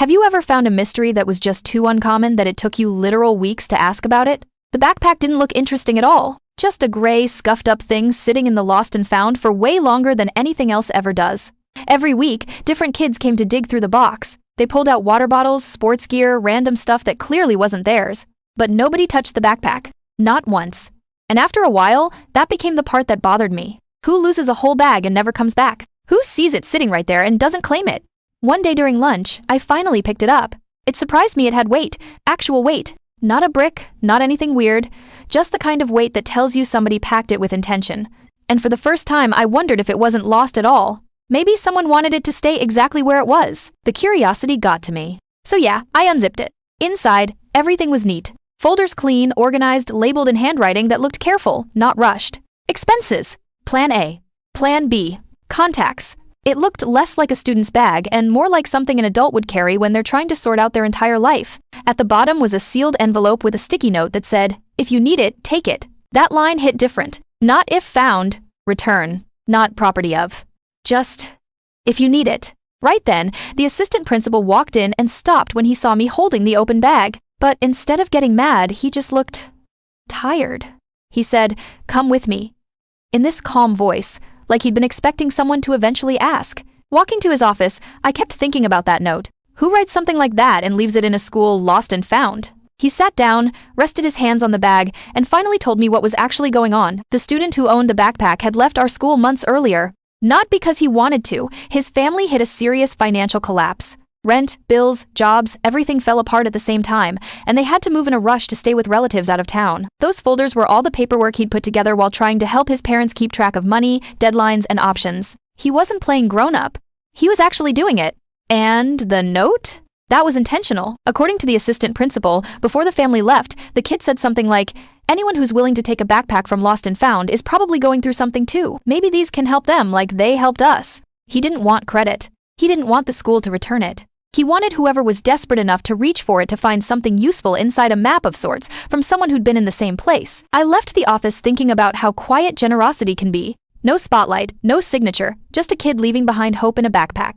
Have you ever found a mystery that was just too uncommon that it took you literal weeks to ask about it? The backpack didn't look interesting at all. Just a gray, scuffed-up thing sitting in the lost and found for way longer than anything else ever does. Every week, different kids came to dig through the box. They pulled out water bottles, sports gear, random stuff that clearly wasn't theirs. But nobody touched the backpack. Not once. And after a while, that became the part that bothered me. Who loses a whole bag and never comes back? Who sees it sitting right there and doesn't claim it? One day during lunch, I finally picked it up. It surprised me it had weight, actual weight. Not a brick, not anything weird, just the kind of weight that tells you somebody packed it with intention. And for the first time, I wondered if it wasn't lost at all. Maybe someone wanted it to stay exactly where it was. The curiosity got to me. So yeah, I unzipped it. Inside, everything was neat. Folders clean, organized, labeled in handwriting that looked careful, not rushed. Expenses. Plan A. Plan B. Contacts. It looked less like a student's bag and more like something an adult would carry when they're trying to sort out their entire life. At the bottom was a sealed envelope with a sticky note that said, "If you need it, take it." That line hit different. Not if found, return. Not property of. Just, if you need it. Right then, the assistant principal walked in and stopped when he saw me holding the open bag. But instead of getting mad, he just looked tired. He said, "Come with me." In this calm voice, like he'd been expecting someone to eventually ask. Walking to his office, I kept thinking about that note. Who writes something like that and leaves it in a school lost and found? He sat down, rested his hands on the bag, and finally told me what was actually going on. The student who owned the backpack had left our school months earlier. Not because he wanted to. His family hit a serious financial collapse. Rent, bills, jobs, everything fell apart at the same time, and they had to move in a rush to stay with relatives out of town. Those folders were all the paperwork he'd put together while trying to help his parents keep track of money, deadlines, and options. He wasn't playing grown-up. He was actually doing it. And the note? That was intentional. According to the assistant principal, before the family left, the kid said something like, "Anyone who's willing to take a backpack from Lost and Found is probably going through something too. Maybe these can help them like they helped us." He didn't want credit. He didn't want the school to return it. He wanted whoever was desperate enough to reach for it to find something useful inside a map of sorts from someone who'd been in the same place. I left the office thinking about how quiet generosity can be. No spotlight, no signature, just a kid leaving behind hope in a backpack.